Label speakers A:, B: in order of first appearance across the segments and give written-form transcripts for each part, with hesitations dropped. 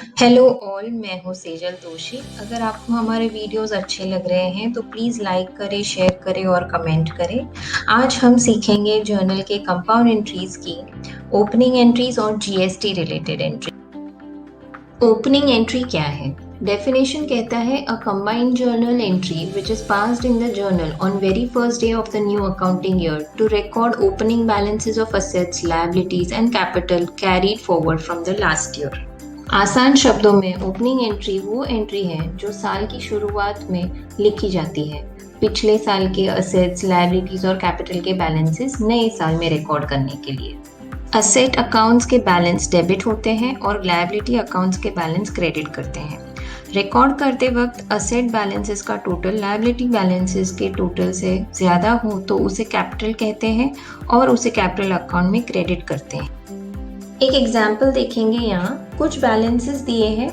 A: Hello all, मैं हूँ सेजल दोषी। अगर आपको हमारे वीडियोस अच्छे लग रहे हैं तो प्लीज़ लाइक करें, शेयर करें और कमेंट करें। आज हम सीखेंगे जर्नल के कंपाउंड एंट्रीज की ओपनिंग एंट्रीज और GST related entry. Opening entry क्या है? डेफिनेशन कहता है a combined journal entry which is passed in the journal on very first day of the new accounting year to record opening balances of assets, liabilities and capital carried forward from the last year. आसान शब्दों में opening entry वो entry है जो साल की शुरुआत में लिखी जाती है, पिछले साल के असेट्स, लायबिलिटीज और कैपिटल के बैलेंसेस नए साल में रिकॉर्ड करने के लिए। असेट अकाउंट्स के बैलेंस डेबिट होते हैं और लायबिलिटी अकाउंट्स के बैलेंस क्रेडिट करते हैं। रिकॉर्ड करते वक्त असेट बैलेंसेस का टोटल लायबिलिटी बैलेंसेस के टोटल से ज़्यादा हो तो उसे कैपिटल कहते हैं और उसे कैपिटल अकाउंट में क्रेडिट करते हैं। एक एग्जाम्पल देखेंगे। यहाँ कुछ बैलेंसेस दिए हैं।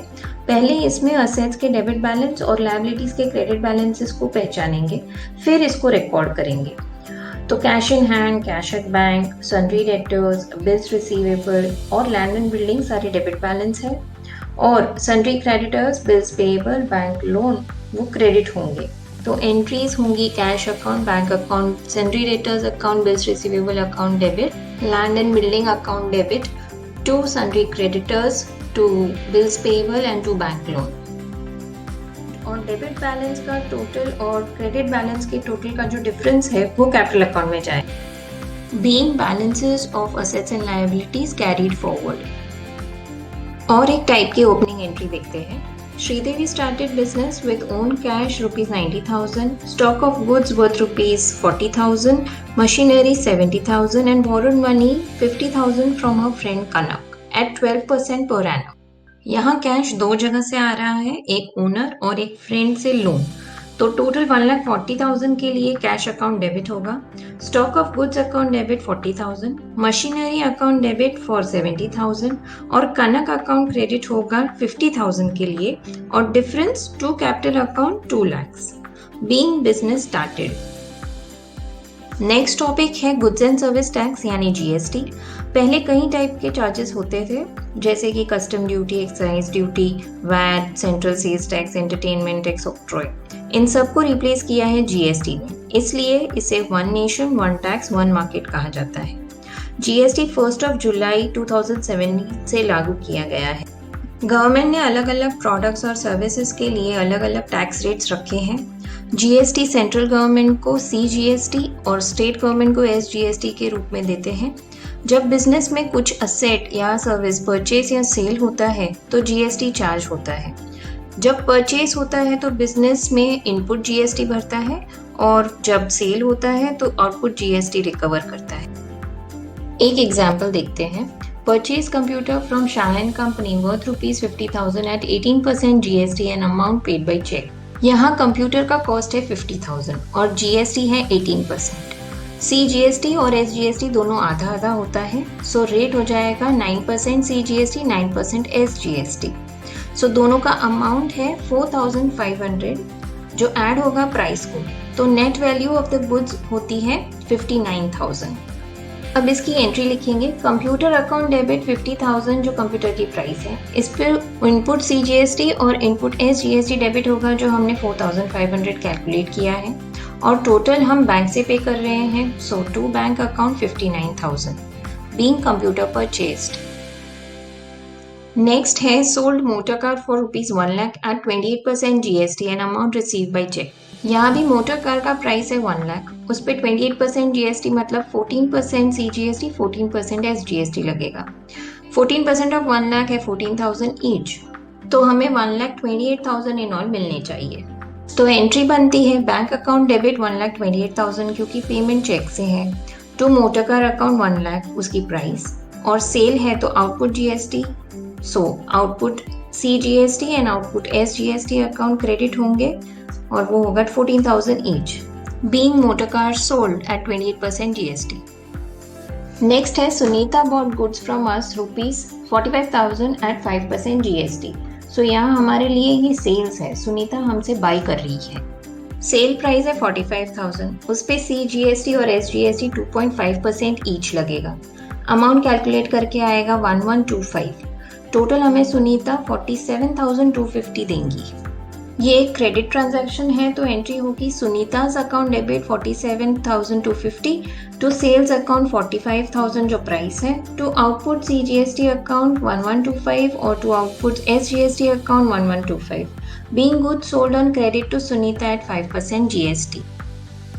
A: पहले इसमें असेट्स के डेबिट बैलेंस और लायबिलिटीज के क्रेडिट बैलेंसेस को पहचानेंगे, फिर इसको रिकॉर्ड करेंगे। तो cash in hand, cash at bank, sundry debtors, bills receivable और लैंड एंड बिल्डिंग सारे डेबिट बैलेंस है, और sundry creditors, bills payable, bank loan वो क्रेडिट होंगे। तो एंट्रीज होंगी cash account, bank account, sundry debtors account, bills receivable account debit, land and building account debit, to sundry creditors, to bills payable and to bank loan। और debit balance का total और credit balance के total का जो difference है वो capital account में जाए। Being balances of assets and liabilities carried forward. और एक टाइप की ओपनिंग एंट्री देखते हैं। Sridevi started business with own cash rupees 90,000, stock of goods worth rupees 40,000, machinery 70,000 and borrowed money 50,000 from her friend Kanak at 12% per annum। यहाँ cash दो जगह से आ रहा है, एक ओनर और एक फ्रेंड से लोन। तो टोटल 1,40,000 के लिए कैश अकाउंट डेबिट होगा, stock of goods account debit 40,000, machinery account debit for 70,000 और कनक अकाउंट क्रेडिट होगा 50,000 के लिए, और difference to capital account 2 lakh. Being business started. Next topic है गुड्स एंड सर्विस टैक्स यानी जीएसटी। पहले कई टाइप के चार्जेस होते थे, जैसे कि custom duty, excise duty, VAT, central sales tax, entertainment tax, octroi. इन सबको रिप्लेस किया है जीएसटी ने, इसलिए इसे one nation one tax one market कहा जाता है। जीएसटी 1 जुलाई 2007 से लागू किया गया है। गवर्नमेंट ने अलग अलग प्रोडक्ट्स और सर्विसेज के लिए अलग अलग टैक्स रेट्स रखे हैं। जीएसटी सेंट्रल गवर्नमेंट को सीजीएसटी और स्टेट गवर्नमेंट को एसजीएसटी के रूप में देते हैं। जब बिजनेस में कुछ असेट या सर्विस परचेज या सेल होता है तो जीएसटी चार्ज होता है। जब परचेज होता है तो बिजनेस में इनपुट जीएसटी भरता है, और जब सेल होता है तो आउटपुट जीएसटी रिकवर करता है। एक एग्जाम्पल देखते हैं। Purchase computer from Shah and company worth rupees 50,000 at 18% GST and amount paid by cheque. यहाँ कंप्यूटर का कॉस्ट है 50,000 और जीएसटी है 18%। सीजीएसटी और एसजीएसटी दोनों आधा आधा होता है, सो रेट हो जाएगा 9% सीजीएसटी, 9% एसजीएसटी। सो दोनों का अमाउंट है 4,500 जो ऐड होगा प्राइस को, तो net value of the goods होती है 59,000। अब इसकी एंट्री लिखेंगे। कंप्यूटर अकाउंट डेबिट 50,000 जो कंप्यूटर की प्राइस है, इस पर इनपुट सीजीएसटी और इनपुट एसजीएसटी डेबिट होगा जो हमने 4,500 कैलकुलेट किया है, और टोटल हम बैंक से पे कर रहे हैं, so to bank account 59,000 being computer purchased. Next है sold motor car for rupees 1 lakh at 28% GST and amount receive by cheque. यहाँ भी मोटर कार का प्राइस है 1 लाख, उस पर 28% जीएसटी मतलब 14% सीजीएसटी, 14% एसजीएसटी लगेगा। 14% ऑफ 1 लाख है 14,000 ईच, तो हमें 1,28,000 इन ऑल मिलने चाहिए। तो एंट्री बनती है बैंक अकाउंट डेबिट 1,28,000 क्योंकि पेमेंट चेक से है, to motor car account 1 lakh उसकी प्राइस, और सेल है तो output GST, so output CGST and output SGST account credit होंगे, और वो होगा 14,000 each. Being motor car sold at 28% GST. Next है Sunita bought goods from us rupees 45,000 at 5% GST. So यहाँ हमारे लिए ये सेल्स है, सुनीता हमसे बाई कर रही है। सेल प्राइस है 45,000, उस पे सीजीएसटी और एसजीएसटी 2.5% ईच लगेगा। अमाउंट कैलकुलेट करके आएगा 1125। टोटल हमें सुनीता 47,250 देंगी। ये एक क्रेडिट ट्रांजैक्शन है तो एंट्री होगी Sunita's account debit 47,250 to sales account 45,000 जो प्राइस है, टू आउटपुट CGST अकाउंट 1125 और to output SGST account 1125, being goods sold on credit to Sunita at 5% GST।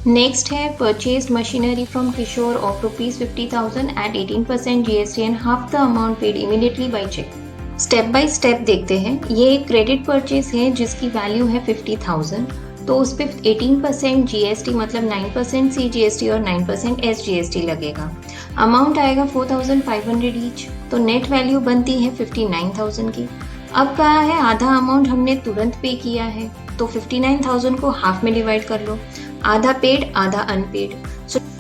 A: Next है purchase machinery from Kishore of ₹50,000 at 18% GST and half the amount paid immediately by cheque. Step by step देखते हैं। ये एक credit purchase है जिसकी value है 50,000, तो उस पर 18% GST मतलब 9% CGST और 9% SGST लगेगा। अमाउंट आएगा 4,500 ईच, तो नेट वैल्यू बनती है 59,000 की। अब कहा है आधा अमाउंट हमने तुरंत पे किया है, तो 59,000 को हाफ में डिवाइड कर लो, आधा पेड आधा अनपेड।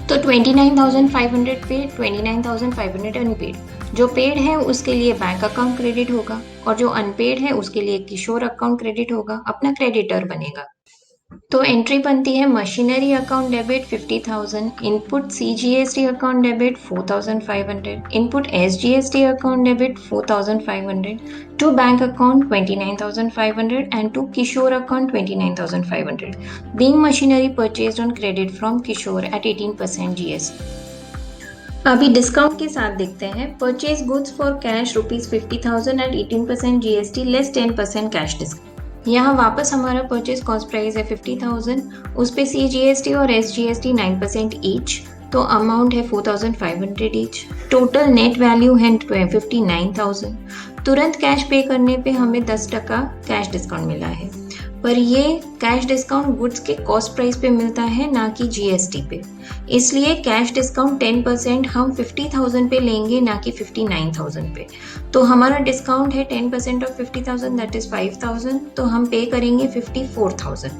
A: तो 29,500 पेड, 29,500 अनपेड। जो पेड है उसके लिए बैंक अकाउंट क्रेडिट होगा और जो अनपेड है उसके लिए किशोर अकाउंट क्रेडिट होगा, अपना क्रेडिटर बनेगा। तो एंट्री बनती है machinery account debit 50,000, input CGST account debit 4,500, input SGST account debit 4,500, to bank account 29,500 and to Kishore account 29,500, being machinery purchased on credit from Kishore at 18% GST। अभी डिस्काउंट के साथ देखते हैं। Purchase goods for cash ₹50,000 at 18% GST less 10% cash discount. यहाँ वापस हमारा purchase cost price है 50,000, उस पे CGST और SGST 9% ईच, तो अमाउंट है 4,500 ईच। टोटल नेट वैल्यू है 59,000। तुरंत कैश पे करने पे हमें 10% कैश डिस्काउंट मिला है, पर ये कैश डिस्काउंट गुड्स के कॉस्ट प्राइस पे मिलता है, ना कि GST पे। इसलिए कैश डिस्काउंट 10% हम 50,000 पे लेंगे, ना कि 59,000 पे। तो हमारा डिस्काउंट है 10% ऑफ 50,000 दैट इज 5,000, तो हम पे करेंगे 54,000।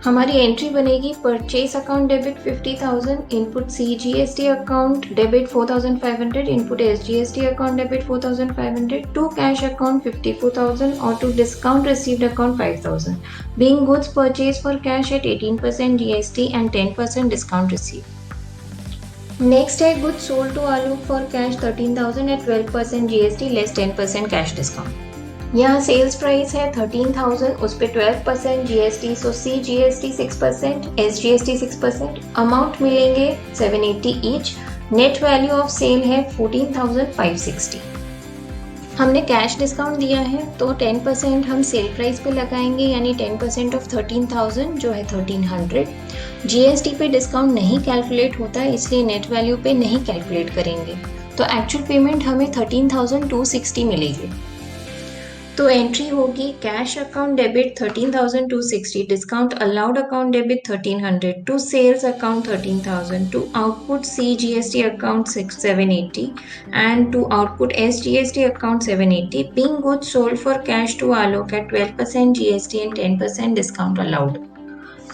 A: हमारी एंट्री बनेगी purchase account debit 50,000, input CGST account debit 4,500, input SGST account debit 4,500, to cash account 54,000 और to discount received account 5,000, being goods purchase for cash at 18% GST and 10% discount received. Next है goods sold to Alok for cash 13,000 at 12% GST less 10% cash discount. यहाँ sales price है 13,000, उस पे 12% GST, so CGST 6%, SGST 6%, amount मिलेंगे 780 each. Net value of sale है 14,560। हमने cash discount दिया है तो 10% हम सेल प्राइस पे लगाएंगे, यानी 10% ऑफ 13,000 जो है 1,300। GST पे डिस्काउंट नहीं कैलकुलेट होता है, इसलिए नेट वैल्यू पे नहीं कैलकुलेट करेंगे, तो एक्चुअल पेमेंट हमें 13,260 मिलेगी। तो एंट्री होगी cash account debit 13,260, discount allowed account debit 1,300, to sales account 13,000, to output CGST account 780 and to output SGST account 780, being goods sold for cash to Alok at 12% GST and 10% discount allowed.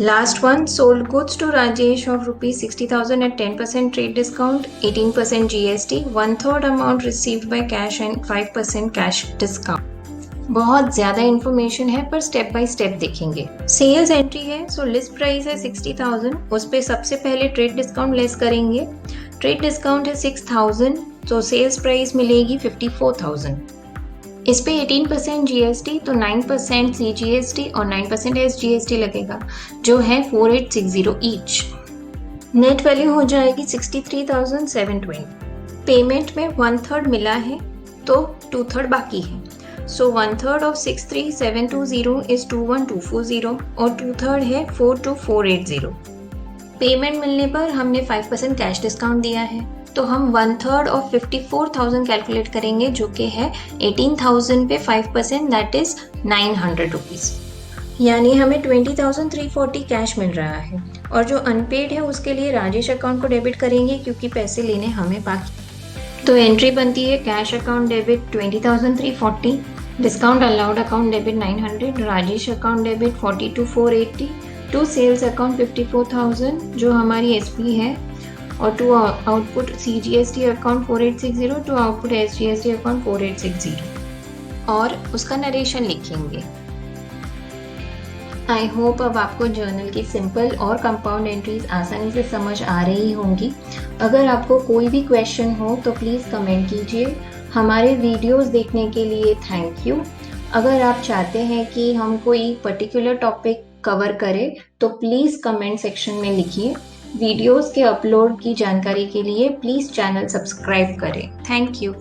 A: Last one, sold goods to Rajesh of ₹60,000 at 10% trade discount, 18% GST, 1/3 amount received by cash and 5% cash discount। बहुत ज़्यादा information है पर step by step देखेंगे। Sales entry है, सो list price है 60,000, उस पर सबसे पहले ट्रेड डिस्काउंट लेस करेंगे। ट्रेड डिस्काउंट है 6,000, तो सेल्स प्राइस मिलेगी 54,000। इस पे 18% GST, तो 9% CGST और 9% SGST लगेगा, जो है 4,860 ईच। नेट वैल्यू हो जाएगी 63,720। पेमेंट में 1/3 मिला है तो 2/3 बाकी है, सो 1/3 of 63,720 is 21,240 और 2/3 है 42,480। पेमेंट मिलने पर हमने 5% कैश डिस्काउंट दिया है, तो हम 1/3 of 54,000 कैलकुलेट करेंगे, जो कि है 18,000 पे 5% दैट इज 900 रुपीज़, यानी हमें 20,340 कैश मिल रहा है। और जो अनपेड है उसके लिए राजेश अकाउंट को डेबिट करेंगे क्योंकि पैसे लेने हमें बाकी। तो एंट्री बनती है cash account debit 20,340, discount allowed account debit 900, Rajesh account debit 42,480, to sales account 54,000 जो हमारी SP है, और to output CGST account 4,860, to output SGST account 4,860, और उसका नरेशन लिखेंगे। आई होप अब आपको जर्नल की सिंपल और कंपाउंड एंट्रीज आसानी से समझ आ रही होंगी। अगर आपको कोई भी क्वेश्चन हो तो प्लीज़ कमेंट कीजिए हमारे वीडियोस देखने के लिए थैंक यू। अगर आप चाहते हैं कि हम कोई पर्टिकुलर टॉपिक कवर करें तो प्लीज़ कमेंट सेक्शन में लिखिए। वीडियोस के अपलोड की जानकारी के लिए प्लीज़ चैनल सब्सक्राइब करें। Thank you.